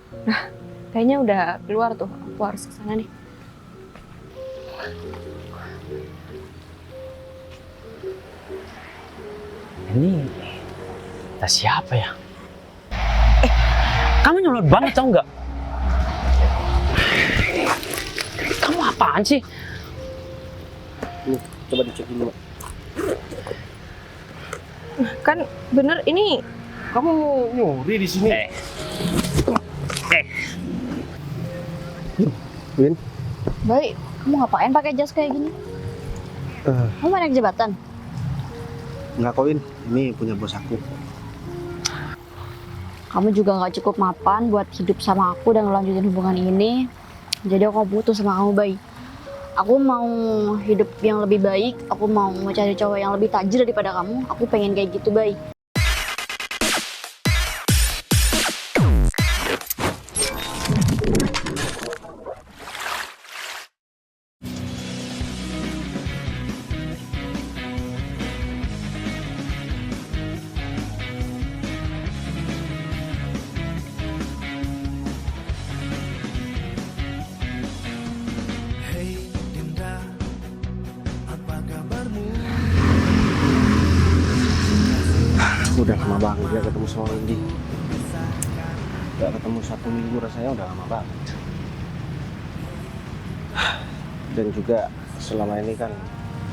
Nah, kayaknya udah keluar tuh. Aku harus ke sana nih. Ini tas siapa ya? Kamu nyolot banget tau nggak? Kamu apaan sih? Nih, coba dicek dulu. Kan bener ini. Kamu nyuri di sini? Win, Baik, kamu ngapain pakai jas kayak gini? Kamu naik jabatan? nggak kok Win, ini punya bos aku. Kamu juga nggak cukup mapan buat hidup sama aku dan ngelanjutin hubungan ini. Jadi aku butuh sama kamu, Bay. Aku mau hidup yang lebih baik. Aku mau cari cowok yang lebih tajir daripada kamu. Aku pengen kayak gitu, Bay. Udah lama banget ya ketemu sama Wendy. Gak ketemu 1 minggu rasanya udah lama banget. Dan juga selama ini kan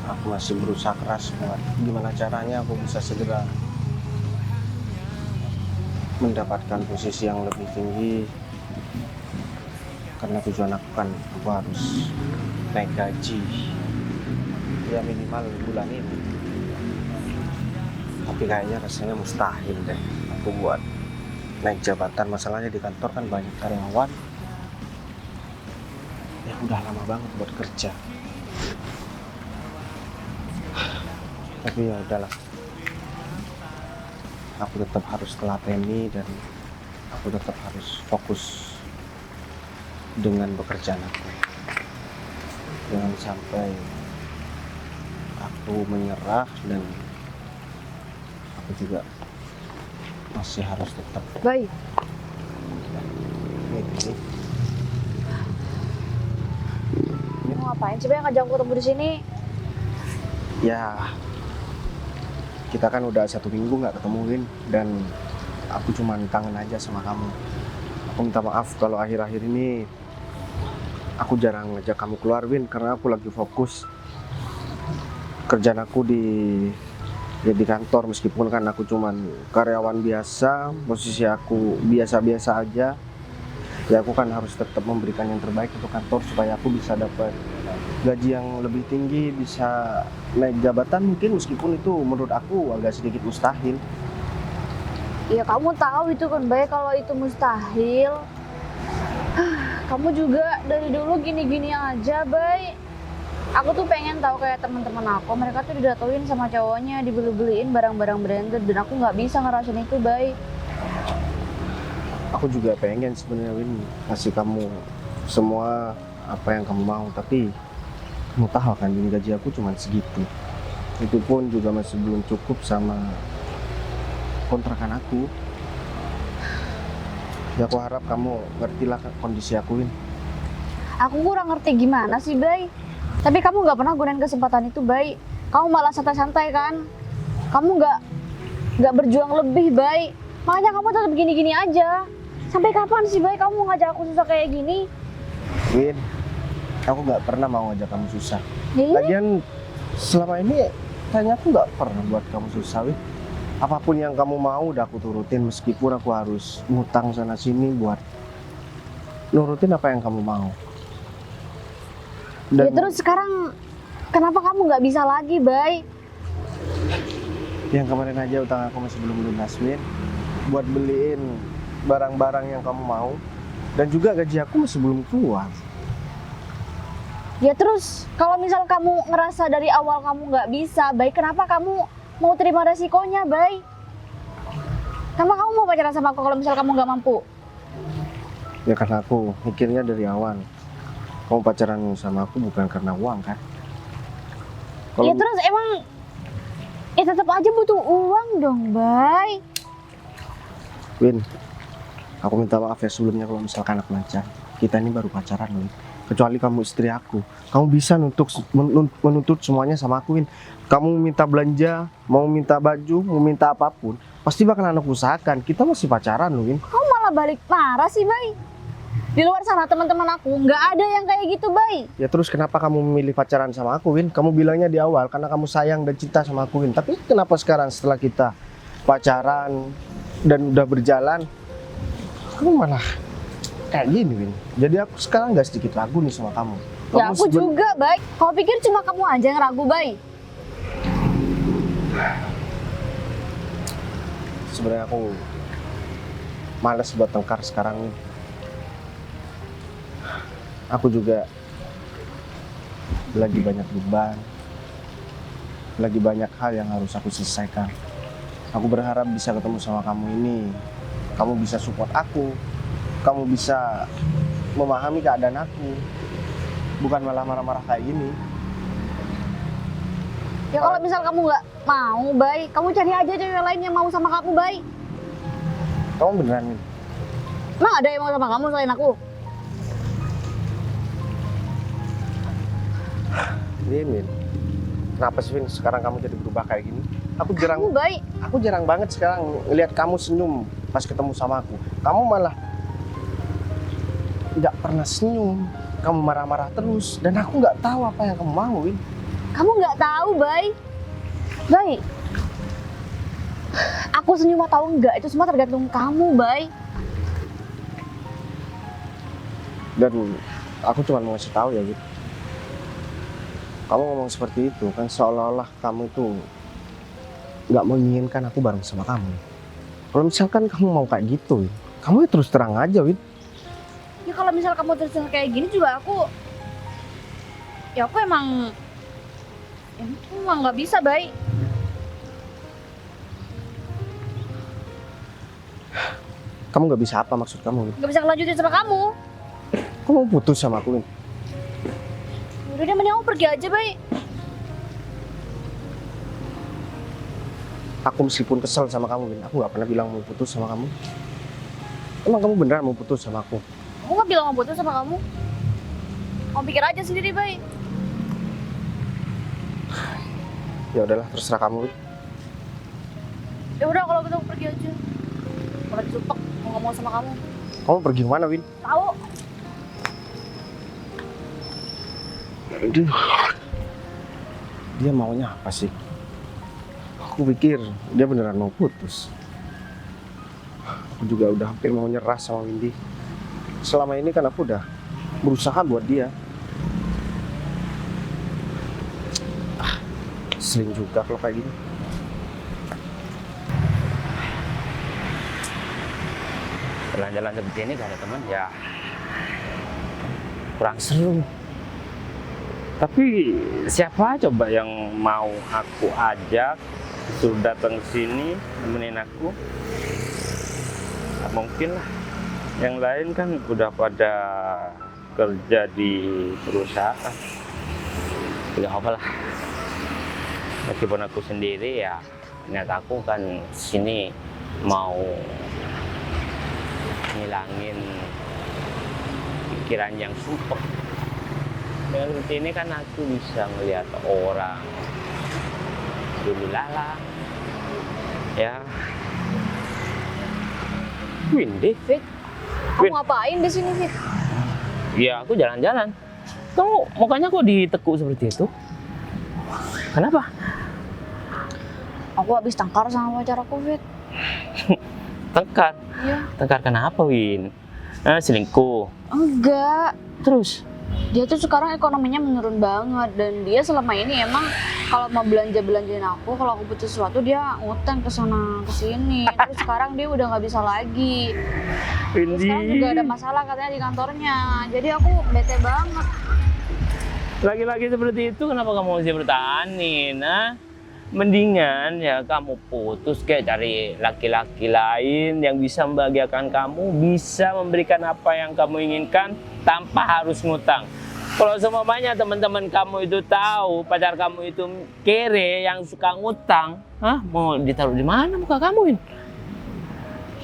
aku masih berusaha keras buat gimana caranya aku bisa segera mendapatkan posisi yang lebih tinggi, karena tujuan aku kan aku harus naik gaji ya minimal bulan ini. Tapi kayaknya rasanya mustahil deh aku buat naik jabatan. Masalahnya di kantor kan banyak karyawan yang udah lama banget buat kerja. Tapi ya udahlah, aku tetap harus telateni dan aku tetap harus fokus dengan pekerjaan aku. Jangan sampai aku menyerah dan aku juga masih harus tetap Bay, ini. kamu ngapain sih, Bay, ngajak aku ketemu di sini? Ya, kita kan udah 1 minggu nggak ketemuin dan aku cuman kangen aja sama kamu. Aku minta maaf kalau akhir-akhir ini aku jarang ngajak kamu keluar, Win, karena aku lagi fokus kerjaan aku di kantor. Meskipun kan aku cuman karyawan biasa, posisi aku biasa-biasa aja, ya aku kan harus tetap memberikan yang terbaik untuk kantor supaya aku bisa dapat gaji yang lebih tinggi, bisa naik jabatan mungkin, meskipun itu menurut aku agak sedikit mustahil. Ya kamu tahu itu kan, Bay, kalau itu mustahil. Kamu juga dari dulu gini-gini aja, Bay. Aku tuh pengen tahu kayak teman-teman aku, mereka tuh didatoin sama cowoknya, dibeli-beliin barang-barang branded, dan aku nggak bisa ngerasain itu, Bay. Aku juga pengen sebenarnya, Win, kasih kamu semua apa yang kamu mau, tapi kamu tahu kan Win, gaji aku cuma segitu. Itu pun juga masih belum cukup sama kontrakan aku. Ya aku harap kamu ngertilah kondisi aku, Win. Aku kurang ngerti gimana sih, Bay. Tapi kamu nggak pernah gunain kesempatan itu, Bay. Kamu malah santai-santai kan? Kamu nggak berjuang lebih, Bay. Makanya kamu tetap gini-gini aja. Sampai kapan sih, Bay, kamu ngajak aku susah kayak gini? Win, aku nggak pernah mau ngajak kamu susah. Nih, Lagian selama ini kayaknya aku nggak pernah buat kamu susah, Win. Apapun yang kamu mau udah aku turutin, meskipun aku harus ngutang sana sini buat nurutin apa yang kamu mau. ya terus sekarang kenapa kamu nggak bisa lagi, Bay? yang kemarin aja utang aku masih belum lunas, Win, buat beliin barang-barang yang kamu mau, dan juga gaji aku masih belum keluar. Ya terus kalau misal kamu ngerasa dari awal kamu nggak bisa, Bay, kenapa kamu mau terima resikonya, Bay? Kenapa kamu mau pacaran sama aku kalau misal kamu nggak mampu? Ya karena aku mikirnya dari awal kamu pacaran sama aku bukan karena uang kan. Ya terus emang ya tetap aja butuh uang dong, Bay. Win, Aku minta maaf ya sebelumnya kalau misalkan aku lancar. Kita ini baru pacaran, Win. Kecuali kamu istri aku. Kamu bisa menuntut semuanya sama aku, Win. Kamu minta belanja, mau minta baju, mau minta apapun, pasti bakalan aku usahakan. Kita masih pacaran, Win. Kamu malah balik marah sih, Bay. Di luar sana teman-teman aku nggak ada yang kayak gitu, Bay. Ya terus kenapa kamu memilih pacaran sama aku, Win? Kamu bilangnya di awal karena kamu sayang dan cinta sama aku, Win. Tapi kenapa sekarang setelah kita pacaran dan udah berjalan, kamu malah kayak gini, Win? Jadi aku sekarang nggak sedikit ragu nih sama kamu. Ya aku juga, Bay. Kau pikir cuma kamu aja yang ragu, Bay? Sebenarnya aku malas buat tengkar sekarang nih. Aku juga lagi banyak beban, lagi banyak hal yang harus aku selesaikan. Aku berharap bisa ketemu sama kamu ini. Kamu bisa support aku, kamu bisa memahami keadaan aku, bukan malah marah-marah kayak gini. Ya kalau misal kamu nggak mau, Bay, kamu cari aja cewek lain yang mau sama kamu, Bay. Kamu beneran nih? Emang ada yang mau sama kamu selain aku? Min, kenapa sih, Min, sekarang kamu jadi berubah kayak gini? Aku Kamu, Bay. jarang banget sekarang ngelihat kamu senyum pas ketemu sama aku. Kamu malah tidak pernah senyum. Kamu marah-marah terus dan aku nggak tahu apa yang kamu mau, Win. Kamu nggak tahu, Bay. Bay, aku senyum atau enggak itu semua tergantung kamu, Bay. Dan aku cuma mau ngasih tahu ya, Win. Kamu ngomong seperti itu kan seolah-olah kamu itu nggak menginginkan aku bareng sama kamu. Kalau misalkan kamu mau kayak gitu, Win, kamu ya terus terang aja, Win. Ya kalau misal kamu terus kayak gini juga aku emang nggak bisa, Bay. Kamu nggak bisa apa maksud kamu, Win? Nggak bisa ngelanjutin sama kamu. Kamu mau putus sama aku, Win? Udah deh, mending kamu pergi aja, Bay. Aku meskipun kesel sama kamu, Win, aku nggak pernah bilang mau putus sama kamu. Emang kamu beneran mau putus sama aku? Aku nggak bilang mau putus sama kamu. Kamu pikir aja sendiri, Bay. Ya udahlah, terserah kamu, Win. Ya udah kalau gitu aku pergi aja. Kalau disumpah mau ngomong sama kamu. Kamu pergi kemana, Win? Tahu? Aduh. Dia maunya apa sih? Aku pikir dia beneran mau putus. Aku juga udah hampir mau nyerah sama Windy. Selama ini kan aku udah berusaha buat dia. Sering juga kalau kayak gini. Jalan-jalan seperti ini gak ada teman ya kurang seru. Tapi siapa coba yang mau aku ajak suruh datang sini nemenin aku? Nah, mungkin lah. Yang lain kan udah pada kerja di perusahaan. Gak apa lah. Meskipun aku sendiri ya, niat aku kan sini mau ngilangin pikiran yang sumpah. Dengan seperti ini kan aku bisa melihat orang dulu lalang, ya. Windy, Fit, kamu ngapain di sini, Fit? ya aku jalan-jalan. Kamu mukanya kok ditekuk seperti itu? Kenapa? Aku habis tengkar sama pacar aku, Fit. Tengkar? Iya. Tengkar kenapa, Win? Selingkuh? Enggak. Terus? Dia tuh sekarang ekonominya menurun banget dan dia selama ini emang kalau mau belanjain aku, kalau aku butuh sesuatu dia ngutang ke sana ke sini. Terus sekarang dia udah nggak bisa lagi. Terus sekarang juga ada masalah katanya di kantornya. Jadi aku bete banget. Lagi-lagi seperti itu kenapa kamu masih bertahanin? Mendingan ya kamu putus kayak cari laki-laki lain yang bisa membahagiakan kamu, bisa memberikan apa yang kamu inginkan tanpa harus ngutang. Kalau semuanya teman-teman kamu itu tahu pacar kamu itu kere yang suka ngutang, mau ditaruh di mana muka kamu, Win?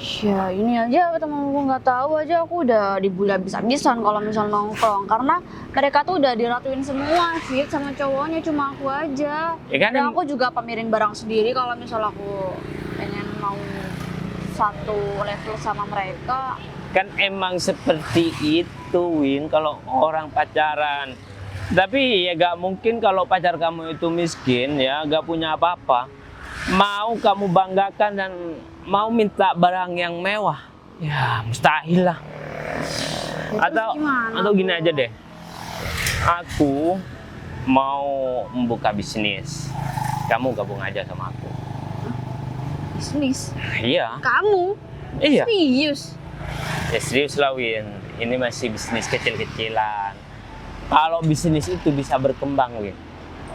Ya ini aja temen-temen nggak tahu aja aku udah dibully habis-habisan kalau misal nongkrong karena mereka tuh udah diratuin semua Fit sama cowoknya cuma aku aja. Ya kan Dan aku juga pamerin barang sendiri kalau misal aku pengen mau satu level sama mereka. kan emang seperti itu, Win, kalau orang pacaran. Tapi ya gak mungkin kalau pacar kamu itu miskin, ya gak punya apa-apa, mau kamu banggakan dan mau minta barang yang mewah, ya mustahil lah. Ya, terus gimana, Atau gini Bu? aja deh, aku mau membuka bisnis, kamu gabung aja sama aku. Bisnis? Iya. Kamu? Iya. Serius? Ya serius lah, Win, ini masih bisnis kecil-kecilan. Kalau bisnis itu bisa berkembang, Win,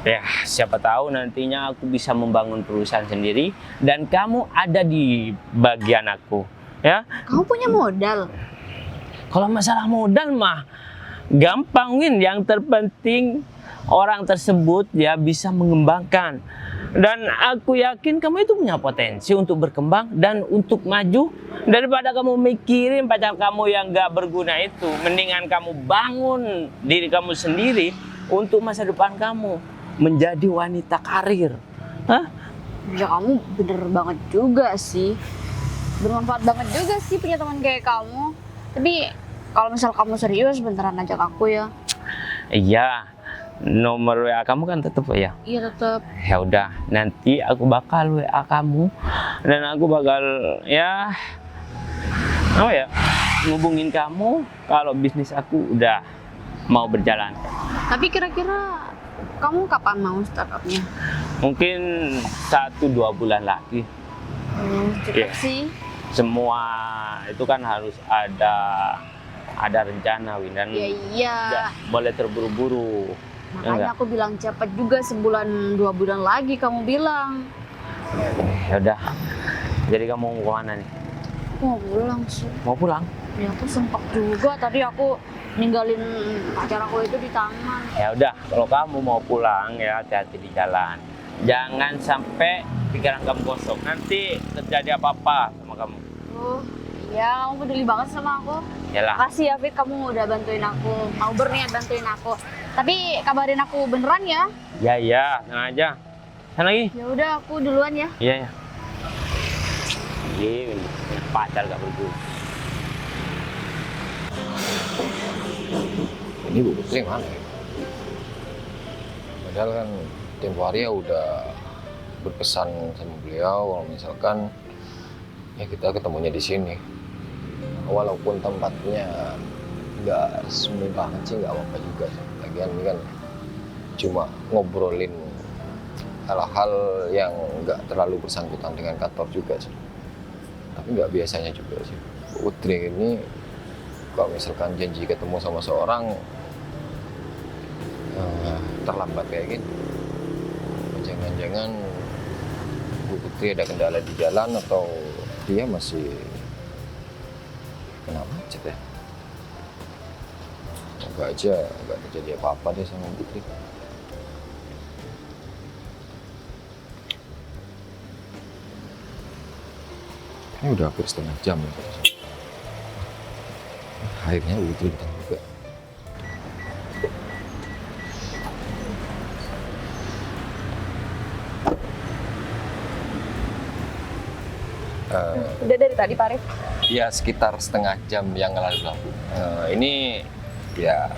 ya siapa tahu nantinya aku bisa membangun perusahaan sendiri dan kamu ada di bagian aku, ya. Kamu punya modal? Kalau masalah modal mah gampang, Win. Yang terpenting orang tersebut ya bisa mengembangkan. Dan aku yakin kamu itu punya potensi untuk berkembang dan untuk maju. Daripada kamu mikirin pacar kamu yang gak berguna itu, mendingan kamu bangun diri kamu sendiri untuk masa depan kamu menjadi wanita karir. Hah? Ya kamu bener banget juga sih. Bermanfaat banget juga sih punya teman kayak kamu. Tapi kalau misal kamu serius beneran ajak aku ya. Iya. Nomor WA kamu kan tetap ya? Iya tetap. Ya udah, nanti aku bakal WA kamu dan aku bakal ya apa ya, ngubungin kamu kalau bisnis aku udah mau berjalan. Tapi kira-kira kamu kapan mau startupnya? Mungkin 1-2 bulan lagi. Cepet Iya. sih. Semua itu kan harus ada rencana, Win, dan Ya iya. nggak boleh terburu-buru. Makanya enggak. aku bilang cepet juga, 1-2 bulan lagi kamu bilang. Ya udah. Jadi kamu mau kemana nih? Aku mau pulang sih. Mau pulang? Ya aku sempat juga tadi aku ninggalin pacar aku itu di taman. Ya udah, kalau kamu mau pulang ya hati-hati di jalan. Jangan sampai pikiran kamu kosong. Nanti terjadi apa-apa sama kamu. Oh, iya kamu peduli banget sama aku. Yalah. Makasih ya Fit, kamu udah bantuin aku. Mau berniat bantuin aku. Tapi kabarin aku beneran ya. Ya, tenang aja. Sana lagi. Ya udah aku duluan ya. Iya, ya. Iya, punya pacar gak berguna. Ini Bu Putri mana ya? Padahal kan tempo hari ya udah berpesan sama beliau kalau misalkan ya kita ketemunya di sini. Walaupun tempatnya nggak semu banget sih, nggak apa-apa juga sih. Lagian ini kan cuma ngobrolin hal-hal yang nggak terlalu bersangkutan dengan kantor juga sih. Tapi nggak biasanya juga sih. Bu Putri ini kalau misalkan janji ketemu sama seorang terlambat kayak gini. Jangan-jangan Bu Putri ada kendala di jalan atau dia masih kena macet ya. Semoga aja nggak terjadi apa-apa deh sama Bu Putri. Ini udah hampir setengah jam ya. Akhirnya Bu Putri datang juga. Udah dari tadi, Pak Arif? Ya sekitar setengah jam yang lalu. Ini ya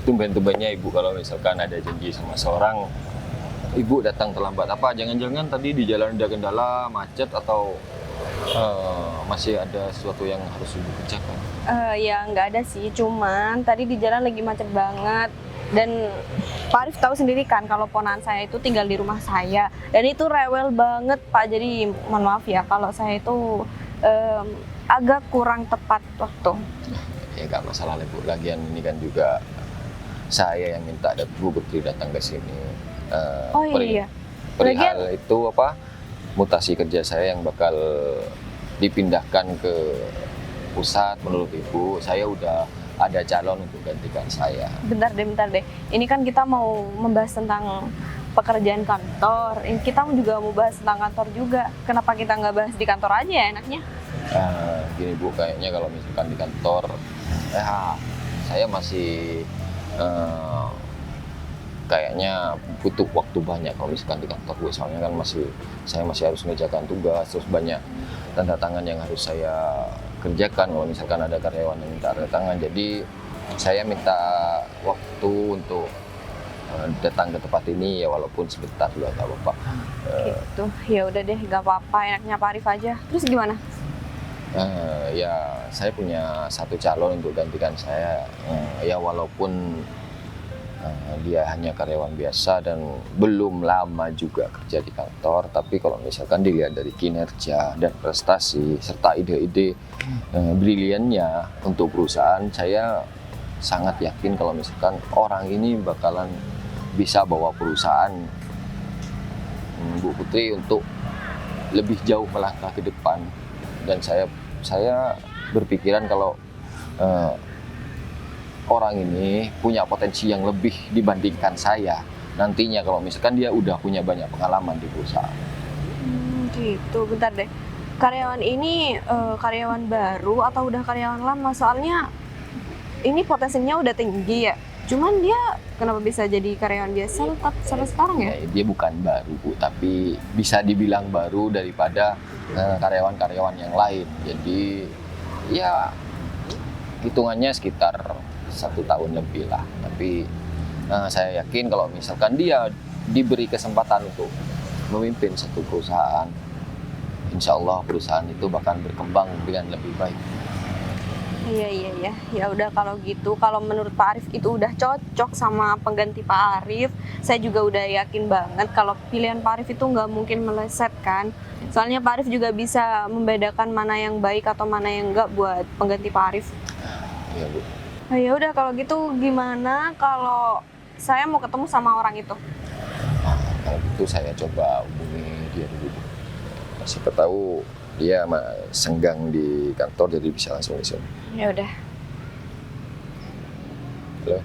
tumben-tumbennya Ibu kalau misalkan ada janji sama seorang, Ibu datang terlambat. Apa jangan-jangan tadi di jalan ada kendala, macet, atau masih ada sesuatu yang harus Ibu kerjakan? Ya nggak ada sih, cuman tadi di jalan lagi macet banget. Dan Pak Arif tahu sendiri kan kalau ponakan saya itu tinggal di rumah saya. Dan itu rewel banget, Pak. Jadi mohon maaf ya kalau saya itu agak kurang tepat waktu. Ya nggak masalah lah Bu. Lagian ini kan juga saya yang minta Bu Putri datang ke sini. Oh iya. Perihal itu apa? Mutasi kerja saya yang bakal dipindahkan ke pusat menurut Ibu. Saya udah ada calon untuk gantikan saya. Bentar deh. Ini kan kita mau membahas tentang pekerjaan kantor. Kita juga mau bahas tentang kantor juga. Kenapa kita nggak bahas di kantor aja ya enaknya? Gini Bu, kayaknya kalau misalkan di kantor, saya masih kayaknya butuh waktu banyak kalau misalkan di kantor Bu. Soalnya kan saya masih harus mengerjakan tugas, terus banyak tanda tangan yang harus saya kerjakan kalau misalkan ada karyawan yang minta tanda tangan. Jadi saya minta waktu untuk datang ke tempat ini ya, walaupun sebentar juga nggak apa-apa. Gitu. Ya udah deh, nggak apa-apa, enaknya Pak Arif aja. Terus gimana? Ya saya punya satu calon untuk gantikan saya. Ya walaupun dia hanya karyawan biasa dan belum lama juga kerja di kantor, tapi kalau misalkan dilihat dari kinerja dan prestasi serta ide-ide briliannya untuk perusahaan, saya sangat yakin kalau misalkan orang ini bakalan bisa bawa perusahaan Bu Putri untuk lebih jauh melangkah ke depan. Dan saya berpikiran kalau orang ini punya potensi yang lebih dibandingkan saya nantinya kalau misalkan dia udah punya banyak pengalaman di perusahaan. Gitu, bentar deh. Karyawan ini karyawan baru atau udah karyawan lama? Soalnya ini potensinya udah tinggi ya. Cuman dia kenapa bisa jadi karyawan biasa tetap sampai sekarang ya? Dia bukan baru Bu, tapi bisa dibilang baru daripada karyawan-karyawan yang lain. Jadi ya hitungannya sekitar 1 tahun lebih lah. Tapi saya yakin kalau misalkan dia diberi kesempatan untuk memimpin satu perusahaan, insya Allah perusahaan itu bakal berkembang dengan lebih baik. Iya. Ya udah kalau gitu, kalau menurut Pak Arif itu udah cocok sama pengganti Pak Arif, saya juga udah yakin banget kalau pilihan Pak Arif itu nggak mungkin meleset kan. Soalnya Pak Arif juga bisa membedakan mana yang baik atau mana yang enggak buat pengganti Pak Arif. Iya Bu. Ya udah kalau gitu, gimana kalau saya mau ketemu sama orang itu? Kalau gitu saya coba hubungi dia dulu. Siapa tahu dia senggang di kantor jadi bisa langsung di sini. Ya udah. Halo.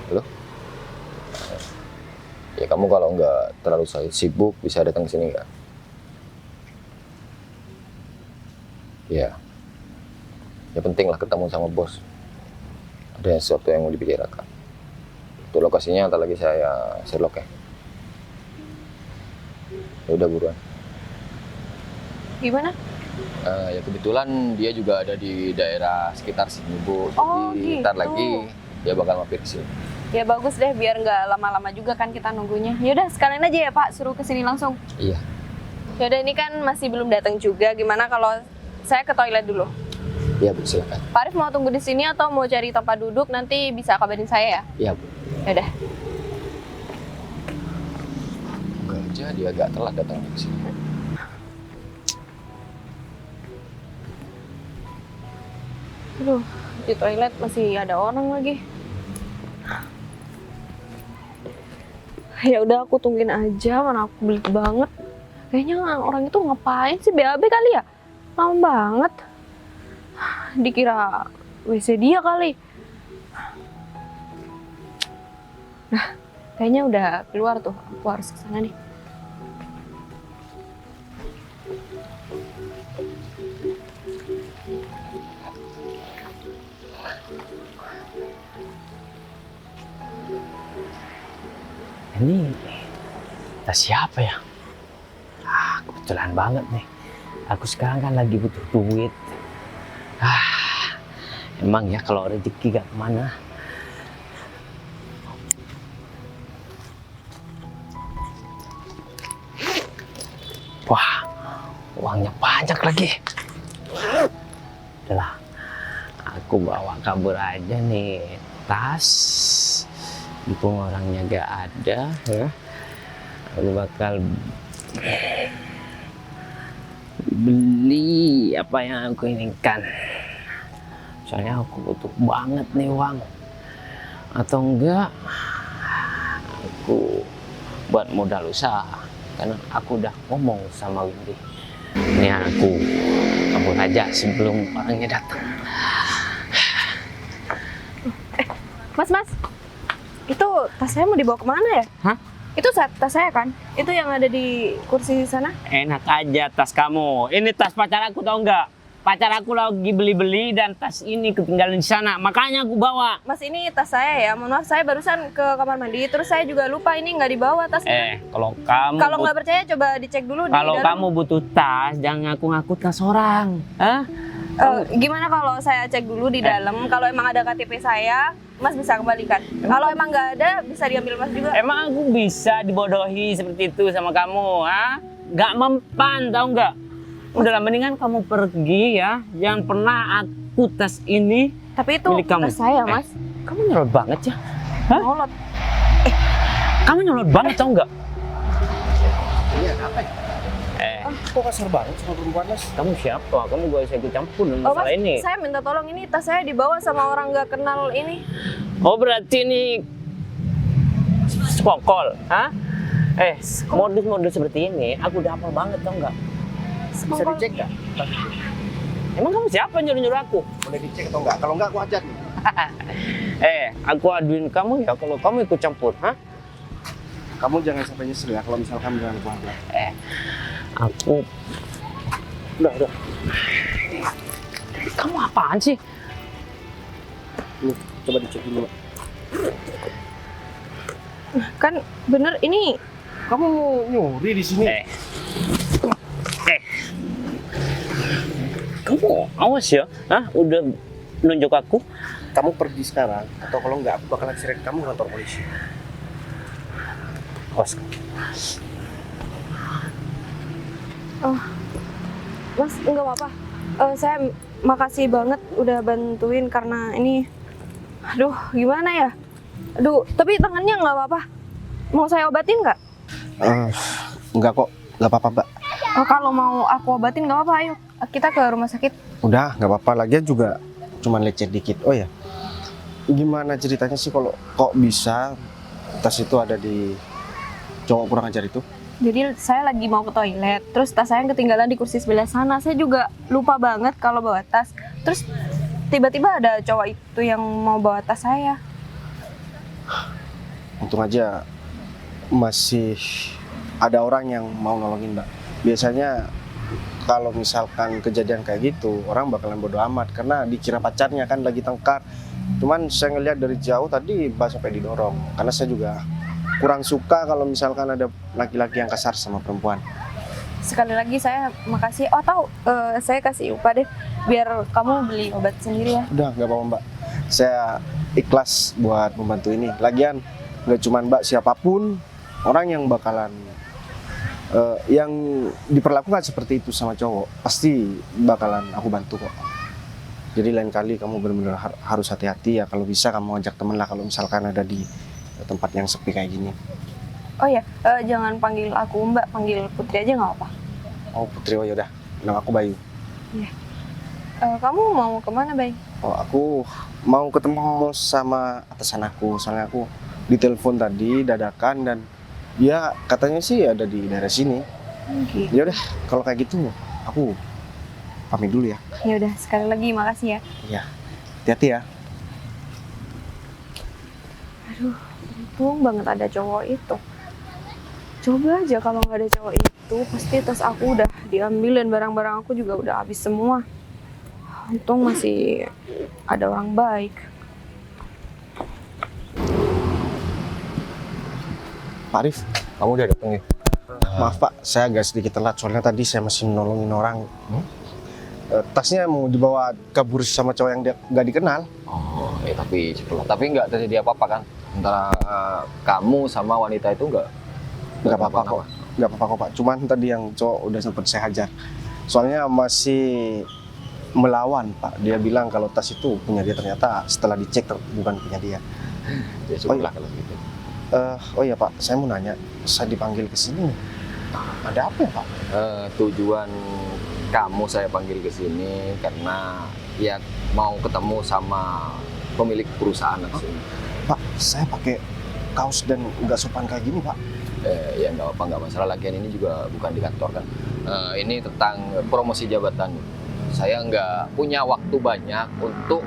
Halo. Ya kamu kalau nggak terlalu sibuk bisa datang ke sini nggak? Ya. Ya penting lah ketemu sama bos. Ada sesuatu yang mau dibicarakan. Untuk lokasinya ntar lagi saya share ya. Ya udah buruan. Gimana? Ya kebetulan dia juga ada di daerah sekitar sini Bu. Oh, Jadi gitu. ntar lagi dia bakal mampir ke sini. Ya bagus deh, biar nggak lama-lama juga kan kita nunggunya. Ya udah sekalian aja ya Pak, suruh kesini langsung. Iya. Ya udah, ini kan masih belum datang juga. Gimana kalau saya ke toilet dulu? Iya Bu, silakan. Pak Arif mau tunggu di sini atau mau cari tempat duduk? Nanti bisa kabarin saya ya. Iya Bu. Ya udah. Enggak aja dia agak telat datang ke sini. Aduh, di toilet masih ada orang lagi. Ya udah, aku tungguin aja, mana aku belit banget. Kayaknya orang itu ngapain sih, BAB kali ya? Lama banget. Dikira WC dia kali. Nah, kayaknya udah keluar tuh. Aku harus ke sana nih. Ini tas siapa ya? Kebetulan banget nih. Aku sekarang kan lagi butuh duit. Emang ya kalau rezeki gak kemana. Wah, uangnya banyak lagi. Udahlah, aku bawa kabur aja nih tas. Mumpung orangnya gak ada, ya. Aku bakal beli apa yang aku inginkan. Soalnya aku butuh banget nih uang. Atau enggak, aku buat modal usaha. Karena aku udah ngomong sama Windy. Ini aku kabur aja sebelum orangnya datang. Mas, itu tas saya mau dibawa kemana ya? Hah? Itu tas saya kan? Itu yang ada di kursi sana? Enak aja tas kamu. Ini tas pacar aku tau nggak? Pacar aku lagi beli-beli dan tas ini ketinggalan di sana. Makanya aku bawa. Mas, ini tas saya ya. Mohon maaf, saya barusan ke kamar mandi. Terus saya juga lupa ini nggak dibawa tasnya. Kalau kamu Kalau nggak percaya coba dicek dulu di kalau dalam. kamu butuh tas, jangan ngaku-ngaku tas orang. Hah? Gimana kalau saya cek dulu di dalam? Kalau emang ada KTP saya, Mas bisa kembalikan. Kalau emang nggak ada, bisa diambil Mas juga. Emang aku bisa dibodohi seperti itu sama kamu? Ah? Nggak mempan, tau nggak? Udahlah, mendingan kamu pergi ya. Jangan pernah aku tas ini. Tapi itu milik kamu. tas saya, Mas. Kamu nyolot banget ya? Hah? Nyolot. Kamu nyolot banget tau nggak? Ini ada apa ya? Kok kasar banget sama perempuan, Mas? Kamu siapa? Kamu gak usah ikut campur dalam Oh, masalah Mas, ini. saya minta tolong ini tas saya dibawa sama orang nggak kenal ini. Oh, berarti ini skokol, hah? Modus-modus seperti ini aku udah hafal banget tau nggak? Bisa dicek nggak? Emang kamu siapa nyuruh-nyuruh aku? Boleh dicek atau nggak? Kalau nggak, aku ajar nih. Aku aduin kamu ya kalau kamu ikut campur, hah? Kamu jangan sampai nyesel ya kalau misalkan dengan aku ajar. Aku... Udah. Kamu apaan sih? Nih, coba dicek dulu, Mbak. Kan bener ini Kamu nyuri di sini. Kamu awas ya, hah? Udah nunjuk aku. Kamu pergi sekarang, atau kalau nggak, aku bakalan seret kamu ke kantor polisi. Awas. Oh, Mas, nggak apa-apa. Saya makasih banget udah bantuin karena ini, aduh, gimana ya? Aduh, tapi tangannya nggak apa-apa. Mau saya obatin nggak? Enggak kok, nggak apa-apa, Mbak. Oh, kalau mau aku obatin nggak apa-apa, ayo kita ke rumah sakit. Udah, nggak apa-apa. Lagian juga cuman lecet dikit. Oh ya, gimana ceritanya sih kalau kok bisa tas itu ada di cowok kurang ajar itu? Jadi saya lagi mau ke toilet, terus tas saya ketinggalan di kursi sebelah sana. Saya juga lupa banget kalau bawa tas. Terus tiba-tiba ada cowok itu yang mau bawa tas saya. Untung aja masih ada orang yang mau nolongin, Mbak. Biasanya kalau misalkan kejadian kayak gitu, orang bakalan bodo amat karena dikira pacarnya kan lagi tengkar. Cuman saya ngeliat dari jauh tadi Mbak sampai didorong, karena saya juga kurang suka kalau misalkan ada laki-laki yang kasar sama perempuan. Sekali lagi saya makasih. Oh, tahu, saya kasih upah deh biar kamu beli obat sendiri ya. Udah, nggak apa-apa, Mbak. Saya ikhlas buat membantu ini. Lagian nggak cuma Mbak, siapapun orang yang bakalan yang diperlakukan seperti itu sama cowok pasti bakalan aku bantu kok. Jadi lain kali kamu benar-benar harus hati-hati ya. Kalau bisa kamu ajak temen lah kalau misalkan ada di tempat yang sepi kayak gini. Oh ya, jangan panggil aku Mbak, panggil Putri aja nggak apa. Oh, Putri, oh yaudah. Nama aku Bayu. Iya. Kamu mau kemana, Bay? Oh, aku mau ketemu sama atasan aku. Soalnya aku ditelepon tadi dadakan dan dia katanya sih ada di daerah sini. Gitu. Ya udah, kalau kayak gitu aku pamit dulu ya. Ya udah, sekali lagi makasih ya. Iya. Hati-hati ya. Aduh, untung banget ada cowok itu. Coba aja kalau nggak ada cowok itu, pasti tas aku udah diambil dan barang-barang aku juga udah habis semua. Untung masih ada orang baik. Pak Arif, Kamu udah datang ya? maaf Pak, saya agak sedikit telat soalnya tadi saya masih nolongin orang. Tasnya mau dibawa kabur sama cowok yang nggak dikenal. Oh, tapi nggak terjadi apa-apa kan? Antara kamu sama wanita itu nggak Nggak apa-apa kok. Nggak apa-apa kok Pak. Cuman tadi yang cowok udah sempet saya hajar. Soalnya masih melawan Pak. Dia bilang kalau tas itu punya dia, ternyata setelah dicek bukan punya dia. Ya syukurlah kalau gitu. Oh iya Pak, saya mau nanya. Saya dipanggil ke sini. Ada apa ya Pak? Tujuan kamu saya panggil ke sini karena ya mau ketemu sama pemilik perusahaan di sini. Pak, saya pakai kaos dan nggak sopan kayak gini Pak. Ya nggak apa, nggak masalah. Lagian ini juga bukan di kantor kan. Ini tentang promosi jabatan. Saya nggak punya waktu banyak untuk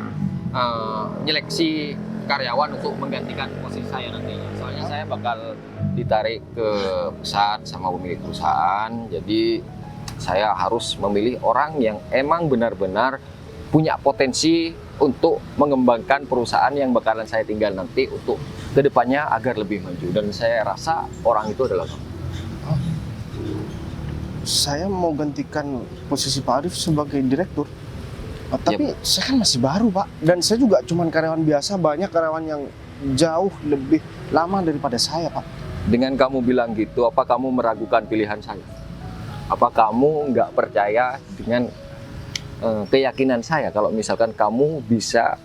nyeleksi karyawan untuk menggantikan posisi saya nantinya. Soalnya saya bakal ditarik ke pusat sama pemilik perusahaan. Jadi saya harus memilih orang yang emang benar-benar punya potensi untuk mengembangkan perusahaan yang bakalan saya tinggal nanti untuk kedepannya agar lebih maju. Dan saya rasa orang itu adalah kamu. Saya mau gantikan posisi Pak Arif sebagai direktur. Tapi saya kan masih baru, Pak. Dan saya juga cuman karyawan biasa, banyak karyawan yang jauh lebih lama daripada saya, Pak. Dengan kamu bilang gitu, apa kamu meragukan pilihan saya? Apa kamu nggak percaya dengan keyakinan saya kalau misalkan kamu bisa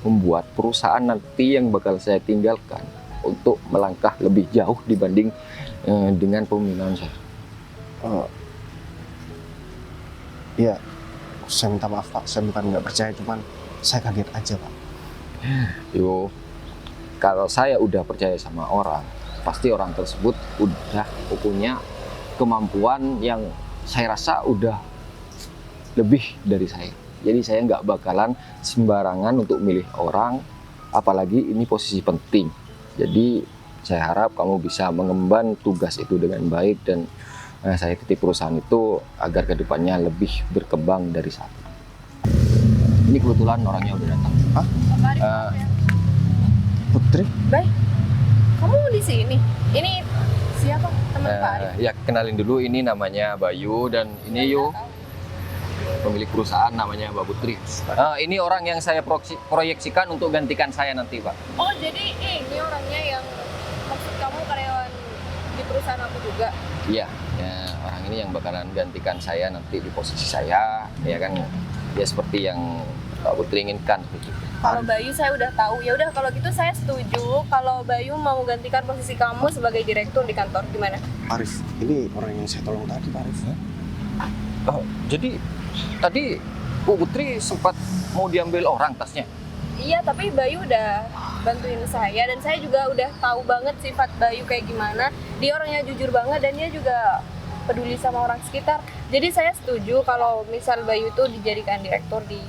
membuat perusahaan nanti yang bakal saya tinggalkan untuk melangkah lebih jauh dibanding dengan pembinaan saya? Ya, saya minta maaf, Pak. Saya bukan nggak percaya, cuman saya kaget aja, Pak. Yo, kalau saya udah percaya sama orang, pasti orang tersebut udah punya kemampuan yang saya rasa udah lebih dari saya. Jadi saya nggak bakalan sembarangan untuk milih orang, apalagi ini posisi penting. Jadi saya harap kamu bisa mengemban tugas itu dengan baik dan saya titip perusahaan itu agar kedepannya lebih berkembang dari saat ini. Ini kebetulan orangnya udah datang. Hah? Putri? Baik, kamu di sini? Ini siapa? Teman Pak Arif? Ya kenalin dulu, ini namanya Bayu dan ini Yu, pemilik perusahaan namanya Mbak Putri. Ini orang yang saya proyeksikan untuk gantikan saya nanti, Pak. Oh, jadi ini orangnya yang maksud kamu karyawan di perusahaan aku juga? Iya, ya, orang ini yang bakalan gantikan saya nanti di posisi saya, ya kan? Ya seperti yang Mbak Putri inginkan. Kalau Bayu saya udah tahu. Ya udah kalau gitu saya setuju kalau Bayu mau gantikan posisi kamu sebagai direktur di kantor. Gimana? Arif, ini orang yang saya tolong tadi, Pak Arif. Jadi tadi Bu Putri sempat mau diambil orang tasnya. Iya, tapi Bayu udah bantuin saya dan saya juga udah tahu banget sifat Bayu kayak gimana. Dia orangnya jujur banget dan dia juga peduli sama orang sekitar. Jadi saya setuju kalau misal Bayu itu dijadikan direktur di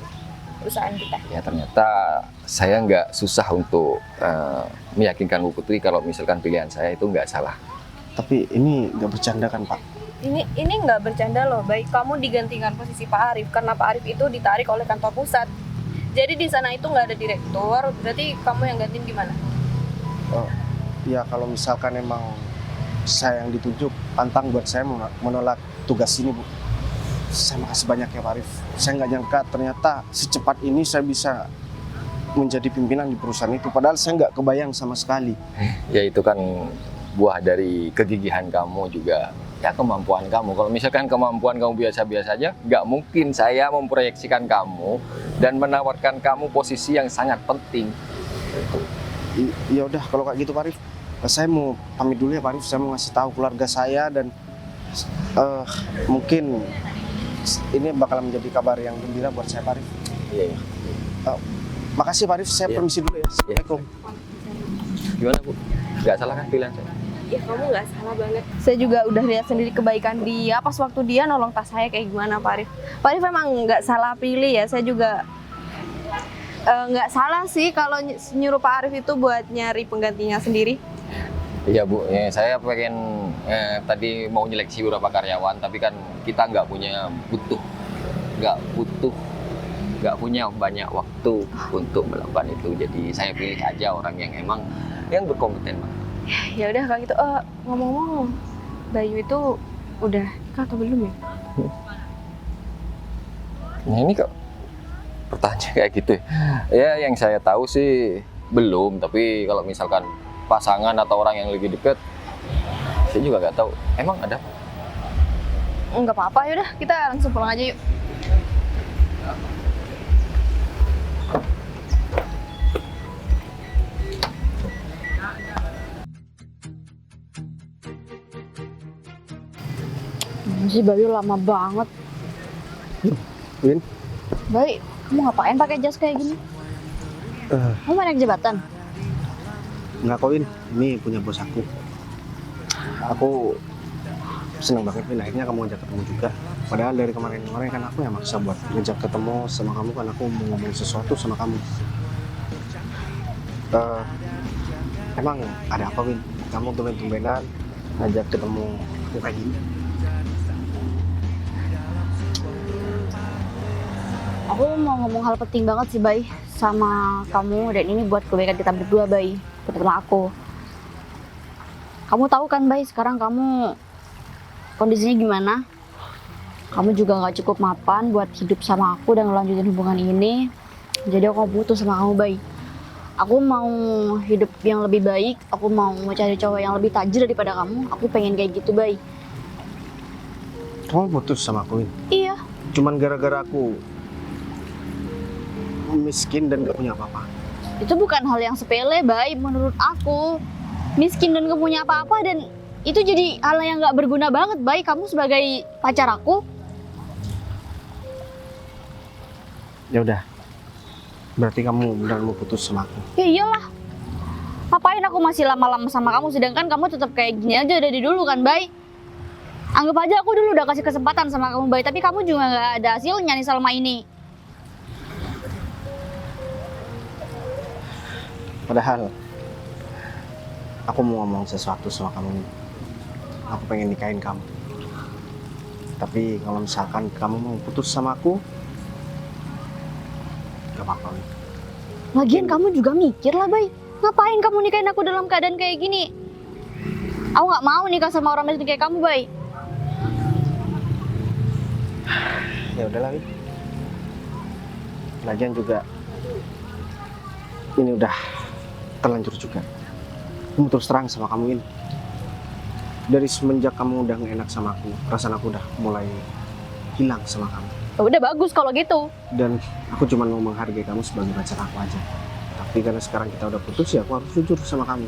perusahaan kita. Ya ternyata saya nggak susah untuk meyakinkan Bu Putri kalau misalkan pilihan saya itu nggak salah. Tapi ini nggak bercanda kan, Pak? Ini nggak bercanda loh, baik kamu digantikan posisi Pak Arif karena Pak Arif itu ditarik oleh kantor pusat. Jadi di sana itu nggak ada direktur, berarti kamu yang gantiin gimana? Ya kalau misalkan emang saya yang ditunjuk, pantang buat saya menolak tugas ini, Bu. Saya makasih banyak ya, Pak Arif. Saya nggak nyangka ternyata secepat ini saya bisa menjadi pimpinan di perusahaan itu. Padahal saya nggak kebayang sama sekali. Ya itu kan buah dari kegigihan kamu juga. Ya kemampuan kamu. Kalau misalkan kemampuan kamu biasa-biasa aja, nggak mungkin saya memproyeksikan kamu dan menawarkan kamu posisi yang sangat penting. Ya udah kalau kayak gitu, Pak Arif, saya mau pamit dulu ya, Pak Arif. Saya mau ngasih tahu keluarga saya dan mungkin ini bakal menjadi kabar yang gembira buat saya, Pak Arif. Iya. Makasih, Pak Arif. Saya permisi dulu ya. Assalamualaikum. Gimana, Bu? Nggak salah kan pilihan saya? Ya kamu nggak salah banget. Saya juga udah lihat sendiri kebaikan dia pas waktu dia nolong tas saya kayak gimana, Pak Arif. Pak Arif memang nggak salah pilih ya. Saya juga nggak salah sih kalau nyuruh Pak Arif itu buat nyari penggantinya sendiri. Iya Bu, ya, saya pengen tadi mau nyeleksi beberapa karyawan, tapi kan kita nggak punya nggak punya banyak waktu untuk melakukan itu. Jadi saya pilih aja orang yang emang yang berkompeten, Pak. Ya udah kalau gitu. Ngomong-ngomong, Bayu itu udah nikah atau belum ya? Nah ini kok pertanyaan kayak gitu ya. Ya yang saya tahu sih belum, tapi kalau misalkan pasangan atau orang yang lagi deket, saya juga nggak tahu. Emang ada? Nggak apa-apa, yaudah kita langsung pulang aja yuk. Si Bayu lama banget. Win? Baik, kamu ngapain pakai jas kayak gini? Kamu naik jabatan? Nggak, kok, Win. Ini punya bos aku. Aku seneng banget, Win. Akhirnya kamu ngajak ketemu juga. Padahal dari kemarin-kemarin kan aku yang maksa buat ngajak ketemu sama kamu, kan aku mau ngomong sesuatu sama kamu. Eh, emang ada apa, Win? Kamu tumben-tumbenan ngajak ketemu aku kayak gini? Aku mau ngomong hal penting banget sih, Bay, sama kamu, dan ini buat kebaikan kita berdua, Bay, terutama aku. Kamu tahu kan, Bay, sekarang kamu kondisinya gimana? Kamu juga nggak cukup mapan buat hidup sama aku dan ngelanjutin hubungan ini. Jadi aku butuh sama kamu, Bay. Aku mau hidup yang lebih baik, aku mau cari cowok yang lebih tajir daripada kamu. Aku pengen kayak gitu, Bay. Kamu putus sama aku, Win? Iya. Cuman gara-gara aku miskin dan gak punya apa-apa. Itu bukan hal yang sepele, Bay, menurut aku. Miskin dan gak punya apa-apa, dan itu jadi hal yang gak berguna banget, Bay, kamu sebagai pacar aku. Ya udah. Berarti kamu benar mau putus sama aku. Ya iyalah. Ngapain aku masih lama-lama sama kamu, sedangkan kamu tetap kayak gini aja dari dulu kan, Bay? Anggap aja aku dulu udah kasih kesempatan sama kamu, Bay, tapi kamu juga gak ada hasilnya nih selama ini. Padahal aku mau ngomong sesuatu sama kamu. Aku pengen nikahin kamu. Tapi kalau misalkan kamu mau putus sama aku, gak apa-apa. Lagian kamu juga mikir lah, Bay. Ngapain kamu nikahin aku dalam keadaan kayak gini? Aku gak mau nikah sama orang miskin kayak kamu, Bay. Ya udahlah, Win. Lagian juga ini udah terlanjur juga. Aku terus terang sama kamu, Win. Dari semenjak kamu udah gak enak sama aku, perasaan aku udah mulai hilang sama kamu. Ya udah bagus kalau gitu. Dan aku cuma mau menghargai kamu sebagai pacar aku aja. Tapi karena sekarang kita udah putus, ya aku harus jujur sama kamu.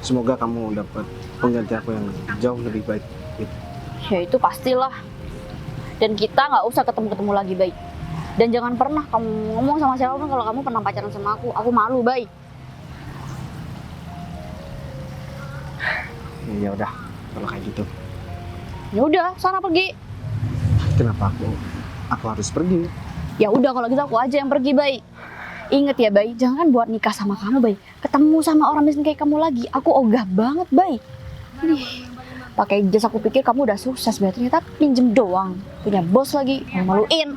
Semoga kamu dapat pengganti aku yang jauh lebih baik. Ya itu pastilah. Dan kita nggak usah ketemu-ketemu lagi, Bay. Dan jangan pernah kamu ngomong sama siapapun kalau kamu pernah pacaran sama aku. Aku malu, Bay. Ya udah, kalau kayak gitu. Ya udah, sana pergi. Kenapa aku harus pergi? Ya udah kalau gitu aku aja yang pergi, Bay. Ingat ya, Bay, jangan buat nikah sama kamu, Bay. Ketemu sama orang miskin kayak kamu lagi, aku ogah banget, Bay. Nih, pakai jas aku pikir kamu udah sukses, Bay. Ternyata pinjem doang. Punya bos lagi, yang maluin.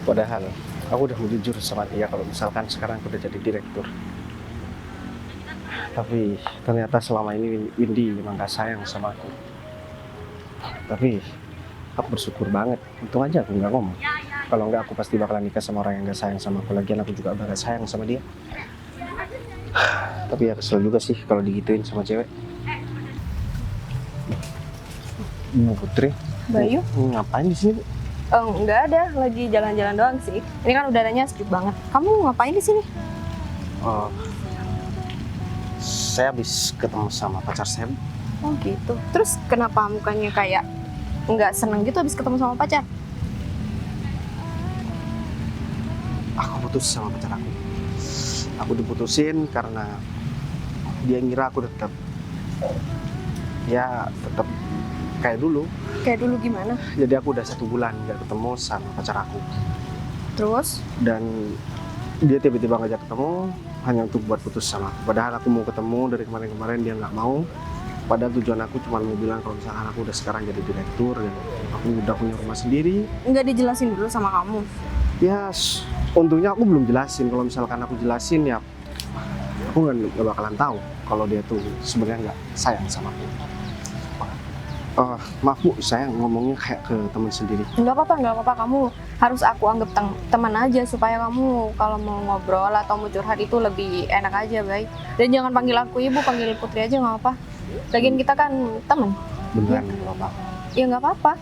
Padahal aku udah mau jujur sama dia kalau misalkan sekarang aku udah jadi direktur. Tapi ternyata selama ini Windy memang gak sayang sama aku. Tapi aku bersyukur banget. Untung aja aku nggak ngomong. Kalau nggak aku pasti bakalan nikah sama orang yang gak sayang sama aku. Lagian aku juga udah gak sayang sama dia. Tapi ya kesel juga sih kalau digituin sama cewek. Bu Putri, Bayu? ngapain di sini? Enggak ada, lagi jalan-jalan doang sih. Ini kan udaranya sejuk banget. Kamu ngapain di sini? Oh, saya habis ketemu sama pacar saya. Oh gitu. Terus kenapa mukanya kayak nggak seneng gitu habis ketemu sama pacar? Aku putus sama pacar aku. Aku diputusin karena dia ngira aku tetap kayak dulu. Kayak dulu gimana? Jadi aku udah 1 bulan nggak ketemu sama pacar aku. Terus? Dan dia tiba-tiba ngajak ketemu hanya untuk buat putus sama aku. Padahal aku mau ketemu dari kemarin-kemarin, dia nggak mau. Padahal tujuan aku cuma mau bilang kalau misalkan aku udah sekarang jadi direktur dan aku udah punya rumah sendiri. Nggak dijelasin dulu sama kamu? Ya, untungnya aku belum jelasin. Kalau misalkan aku jelasin ya aku nggak bakalan tahu kalau dia tuh sebenarnya nggak sayang sama aku. Maaf Bu, saya ngomongnya kayak ke teman sendiri. Nggak apa-apa. Kamu harus aku anggap teman aja supaya kamu kalau mau ngobrol atau mau curhat itu lebih enak aja, baik. Dan jangan panggil aku Ibu, panggil Putri aja nggak apa. Lagian kita kan teman. Beneran nggak apa-apa. Ya nggak apa-apa.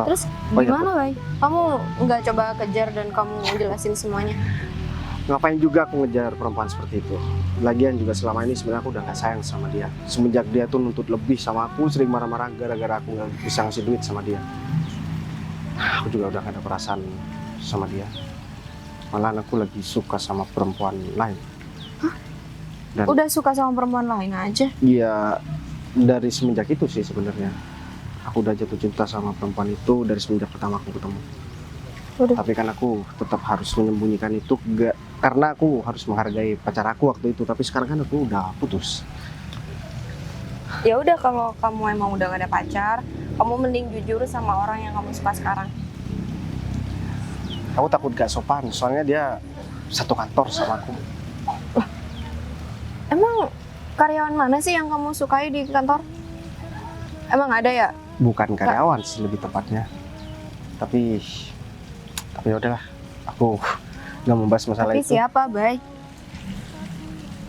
Terus gimana, Bay? Kamu nggak coba kejar dan kamu jelasin semuanya? Ngapain juga aku ngejar perempuan seperti itu. Lagian juga selama ini sebenarnya aku udah gak sayang sama dia. Semenjak dia tuh nuntut lebih sama aku, sering marah-marah gara-gara aku gak bisa ngasih duit sama dia. Aku juga udah gak ada perasaan sama dia. Malahan aku lagi suka sama perempuan lain. Hah? Dan udah suka sama perempuan lain aja? iya, dari semenjak itu sih sebenarnya. aku udah jatuh cinta sama perempuan itu dari semenjak pertama aku ketemu. Waduh. Tapi kan aku tetap harus menyembunyikan itu, gak karena aku harus menghargai pacar aku waktu itu. Tapi sekarang kan aku udah putus. Ya udah, kalau kamu emang udah gak ada pacar, kamu mending jujur sama orang yang kamu suka sekarang. Aku takut gak sopan, soalnya dia satu kantor sama aku. Emang karyawan mana sih yang kamu sukai di kantor? Emang ada ya? Bukan karyawan sih lebih tepatnya. Tapi ya udahlah, aku nggak membahas masalah Tapi itu. siapa, Bay?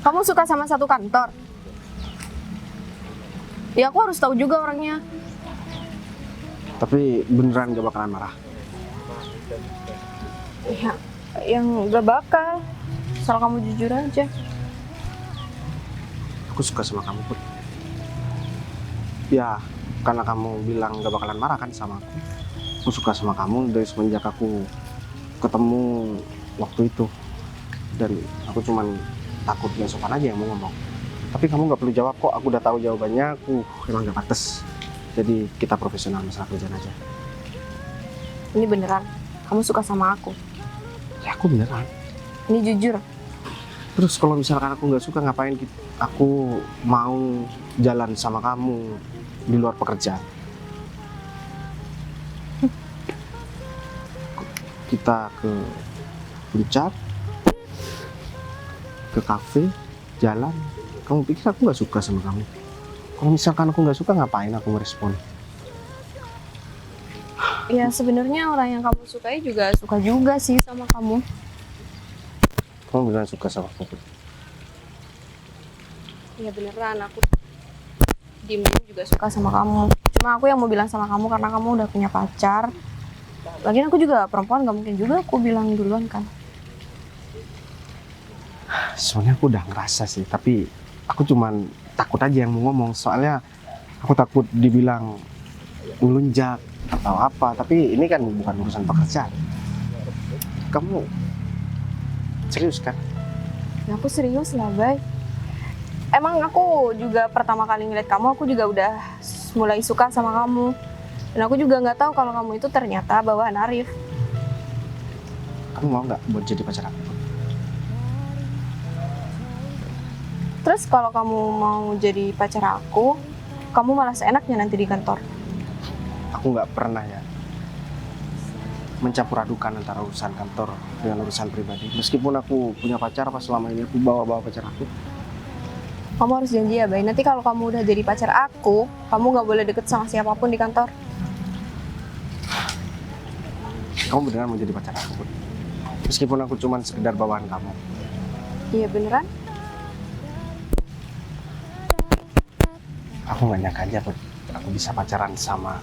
Kamu suka sama satu kantor? Ya aku harus tahu juga orangnya. Tapi beneran gak bakalan marah. Ya, yang gak bakal. Soal kamu jujur aja. Aku suka sama kamu, Put. Ya, karena kamu bilang gak bakalan marah kan sama aku. Aku suka sama kamu dari semenjak aku ketemu waktu itu. Dan aku cuman takut gak sopan aja yang mau ngomong. Tapi kamu gak perlu jawab kok, aku udah tahu jawabannya. Aku emang gak pantas. Jadi kita profesional masalah kerjaan aja. Ini beneran, kamu suka sama aku. Ya aku beneran. Ini jujur. Terus kalau misalkan aku nggak suka, ngapain aku mau jalan sama kamu di luar pekerjaan? Kita ke puncak, ke kafe, jalan. Kamu pikir aku nggak suka sama kamu? Kalau misalkan aku nggak suka, ngapain aku merespon? Ya sebenarnya orang yang kamu sukai juga suka juga sih sama kamu. Kamu beneran suka sama aku? Ya beneran, aku diem-diem juga suka sama kamu. Cuma aku yang mau bilang sama kamu karena kamu udah punya pacar. Lagian aku juga perempuan, gak mungkin juga aku bilang duluan kan. Soalnya aku udah ngerasa sih, tapi aku cuman takut aja yang mau ngomong. Soalnya aku takut dibilang ngelunjak atau apa. Tapi ini kan bukan urusan pekerjaan. Kamu serius kan? Ya aku serius lah, Bay. Emang aku juga pertama kali ngeliat kamu, aku juga udah mulai suka sama kamu. Dan aku juga nggak tahu kalau kamu itu ternyata bawaan Arif. Kamu mau nggak buat jadi pacar aku? Terus kalau kamu mau jadi pacar aku, kamu malah seenaknya nanti di kantor. Aku nggak pernah ya mencampur adukan antara urusan kantor dengan urusan pribadi. Meskipun aku punya pacar, pas selama ini aku bawa pacar aku. Kamu harus janji ya, Bay. Nanti kalau kamu udah jadi pacar aku, kamu nggak boleh deket sama siapapun di kantor. Kamu beneran mau jadi pacar aku, Put? Meskipun aku cuman sekedar bawahan kamu. Iya beneran? Aku nggak nyangka aja, Put, aku bisa pacaran sama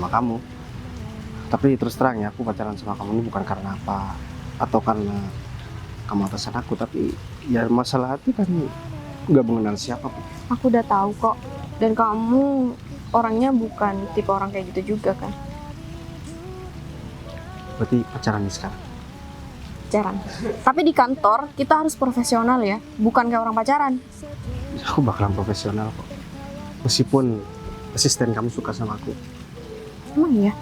kamu. Tapi terus terang ya, aku pacaran sama kamu ini bukan karena apa atau karena kamu atasan aku, tapi ya masalah hati kan nggak mengenal siapa, Put. Aku udah tahu kok. Dan kamu orangnya bukan tipe orang kayak gitu juga kan? Berarti pacaran nih sekarang. Pacaran. Tapi di kantor kita harus profesional ya, bukan kayak orang pacaran. Aku bakalan profesional kok. Meskipun asisten kamu suka sama aku. Emang iya?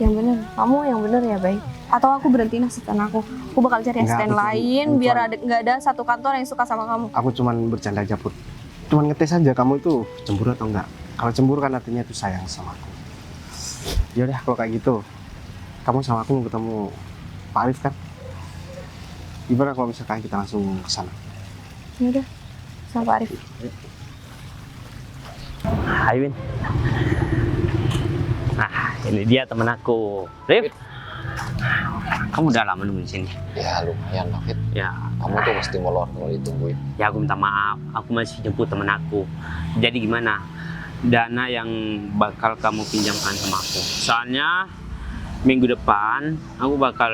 Yang bener, kamu yang bener ya, Bay. Atau aku berhentiin asisten aku bakal cari Enggak, asisten aku lain cuman- biar nggak ada satu kantor yang suka sama kamu. Aku cuman bercanda aja, Put. Cuman ngetes aja kamu itu cemburu atau enggak. Kalau cemburu kan artinya itu sayang sama aku. Ya udah kalau kayak gitu, kamu sama aku mau ketemu Pak Arif kan? Gimana kalau misalkan kita langsung ke sana? Ya udah, sama Pak Arif. Hai Win. Nah, ini dia temen aku. Rif, kamu udah lama nunggu di sini. Ya lumayan lah, Fit. Ya, Kamu tuh mesti molor kalau ditungguin. ya aku minta maaf. Aku masih jemput temen aku. Jadi gimana? Dana yang bakal kamu pinjamkan sama aku. Soalnya minggu depan aku bakal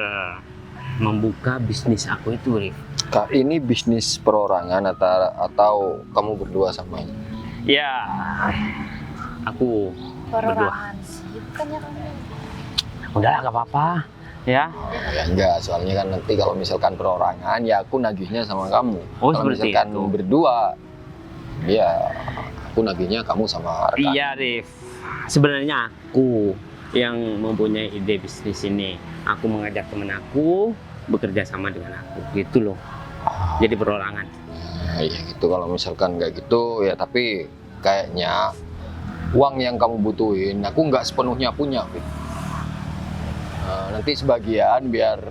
membuka bisnis aku itu, Rif. Kak, ini bisnis perorangan atau kamu berdua sama? Ya, aku berdua. Bukannya kamu. Udahlah, gak apa-apa. Ya. Ya enggak, soalnya kan nanti kalau misalkan perorangan ya aku nagihnya sama kamu. Oh, Kalau seperti misalkan itu. berdua ya aku nagihnya kamu sama rekan. Iya, Rif. Sebenarnya aku yang mempunyai ide bisnis ini. Aku mengajak teman aku bekerja sama dengan aku, gitu loh. Jadi perorangan. Nah, iya gitu, kalau misalkan kayak gitu ya, tapi kayaknya uang yang kamu butuhin aku nggak sepenuhnya punya, Fit. Nanti sebagian biar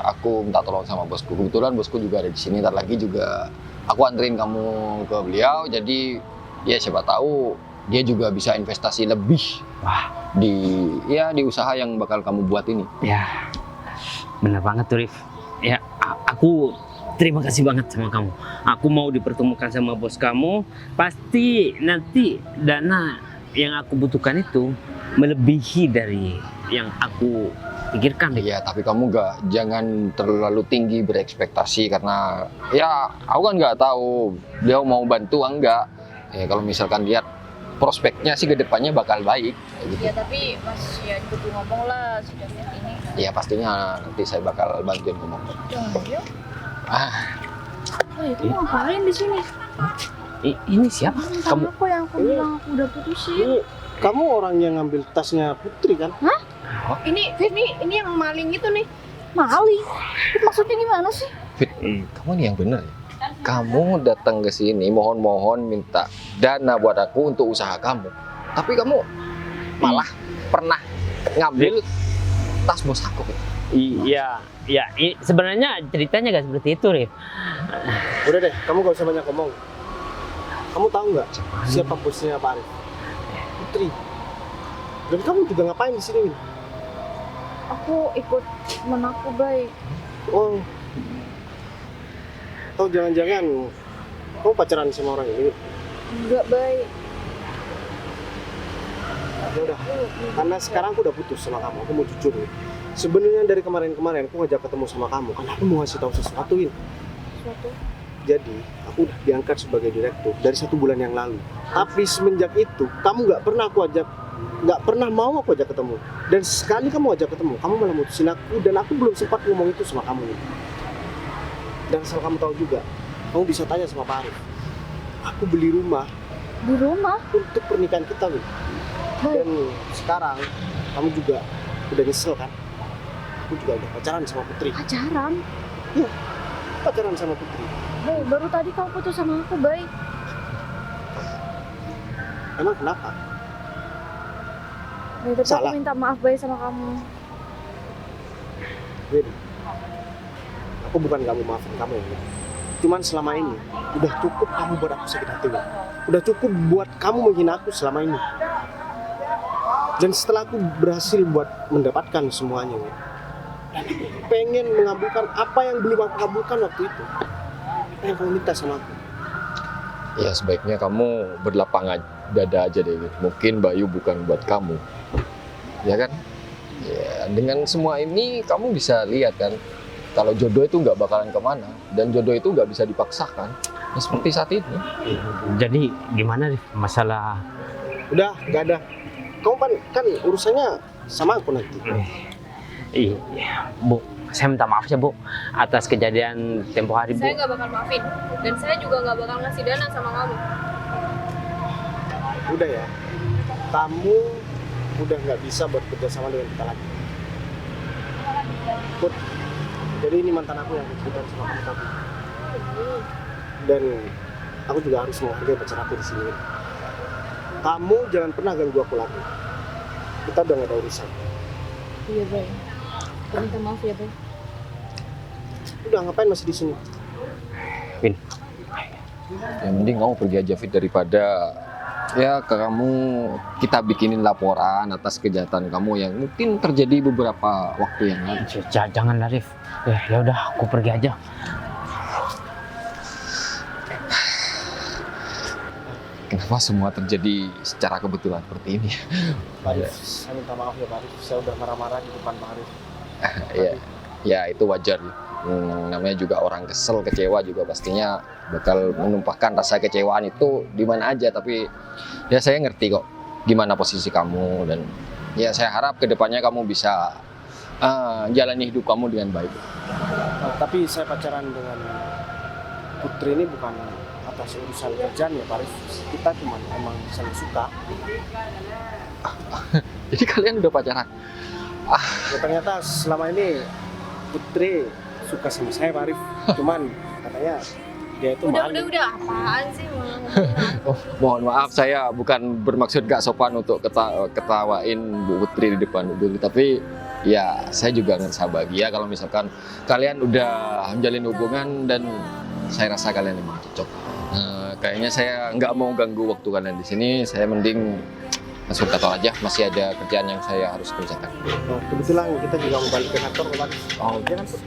aku minta tolong sama bosku. Kebetulan bosku juga ada di sini. Ntar lagi juga aku anterin kamu ke beliau. Jadi ya siapa tahu dia juga bisa investasi lebih di usaha yang bakal kamu buat ini. Ya, benar banget tuh, Rif. Ya, aku terima kasih banget sama kamu. Aku mau dipertemukan sama bos kamu. Pasti nanti dana yang aku butuhkan itu melebihi dari yang aku pikirkan. Iya, tapi kamu jangan terlalu tinggi berekspektasi, karena ya aku kan nggak tahu dia mau bantu enggak. Ya kalau misalkan lihat prospeknya sih ke depannya bakal baik. Gitu. Ya tapi Mas ya kudu ngomong lah si David ini. Ya pastinya nanti saya bakal bantuin ngomong. Jangan yuk. Oh, itu ngapain di sini? Ini siapa? Kamu Aku yang aku bilang aku udah putusin. Kamu orang yang ngambil tasnya Putri kan? Ini yang maling itu nih. Maling? Maksudnya gimana sih? Fit, kamu nih yang benar ya. Kamu datang ke sini mohon-mohon minta dana buat aku untuk usaha kamu. Tapi kamu malah pernah ngambil tas bos aku, Fit. Iya, sebenarnya ceritanya gak seperti itu, Rif. Udah deh, kamu gak usah banyak ngomong. Kamu tahu nggak siapa bosnya Pak Arif? Putri. Dan kamu juga ngapain di sini, Win? Aku ikut temen aku, baik. Oh. Atau jangan-jangan kamu pacaran sama orang ini? Win? Enggak, baik. Ya udah, karena sekarang aku udah putus sama kamu. Aku mau jujur, Win. Sebenarnya dari kemarin-kemarin aku ngajak ketemu sama kamu karena aku mau ngasih tahu sesuatu, Win. Suatu. Jadi, aku udah diangkat sebagai direktur dari 1 bulan yang lalu. Tapi semenjak itu, kamu nggak pernah mau aku ajak ketemu. Dan sekali kamu ajak ketemu, kamu malah mutusin aku, dan aku belum sempat ngomong itu sama kamu. Dan asal kamu tahu juga, kamu bisa tanya sama Pak Arif. Aku beli rumah Di rumah? untuk pernikahan kita, Win. Dan sekarang, kamu juga udah nyesel kan? Aku juga udah pacaran sama Putri. Pacaran? Pacaran sama Putri. Baik, baru tadi kamu putus sama aku, baik. Emang kenapa? Baik, tapi Salah. aku minta maaf, baik, sama kamu. Win, aku bukan gak mau maafin kamu ya, Win. Cuman selama ini udah cukup kamu buat aku sakit hati, Win. Udah cukup buat kamu menghina aku selama ini. Dan setelah aku berhasil buat mendapatkan semuanya, Win, dan aku pengen mengabulkan apa yang belum aku kabulkan waktu itu. Apa yang kamu minta sama aku? Ya sebaiknya kamu berlapang dada aja deh, Win. Mungkin Bayu bukan buat kamu, ya kan? Ya dengan semua ini kamu bisa lihat kan, kalau jodoh itu nggak bakalan kemana, dan jodoh itu nggak bisa dipaksakan. Ya, seperti saat ini. Jadi gimana, Rif? Masalah Udah, gak ada. Kamu kan urusannya sama aku nanti. iya, Bu. Saya minta maaf ya, Bu, atas kejadian tempo hari, Bu. Saya nggak bakal maafin. Dan saya juga nggak bakal ngasih dana sama kamu. Udah ya, kamu udah nggak bisa bekerja sama dengan kita lagi. Put, jadi ini mantan aku yang cerita sama kamu tadi. Dan aku juga harus menghargai pacar aku di sini. Kamu jangan pernah ganggu aku lagi. Kita udah nggak ada urusan. Iya, baik. Aku minta maaf ya, baik. Udah ngapain masih di sini? Yang penting kamu pergi aja, Fit, daripada ya kita bikinin laporan atas kejahatan kamu yang mungkin terjadi beberapa waktu yang lalu. Jangan lah, Rif. Ya udah, aku pergi aja. Kenapa semua terjadi secara kebetulan seperti ini? Pak Arif, saya minta maaf ya Pak Arif. Saya udah marah-marah di depan Pak Arif. Ya itu wajar. Namanya juga orang kesel, kecewa juga pastinya bakal menumpahkan rasa kecewaan itu di mana aja. Tapi ya saya ngerti kok gimana posisi kamu, dan ya saya harap kedepannya kamu bisa jalani hidup kamu dengan baik. Tapi saya pacaran dengan Putri ini bukan atas urusan kerjaan ya Pak Arif. Kita cuma emang saling suka. Jadi kalian udah pacaran? Ya, ternyata selama ini Putri suka sama saya Pak Arif. Cuman katanya dia itu malu. Udah, apaan sih, Mang? Oh, mohon maaf, saya bukan bermaksud gak sopan untuk ketawain Bu Putri di depan Bu Putri, tapi ya saya juga ngerasa bahagia kalau misalkan kalian udah menjalin hubungan dan saya rasa kalian memang cocok. Kayaknya saya nggak mau ganggu waktu kalian di sini, saya mending masuk kantor aja, masih ada kerjaan yang saya harus kerjakan. Kebetulan kita juga mau balik ke kantor Pak Arif. Oh, Iya kan, Put?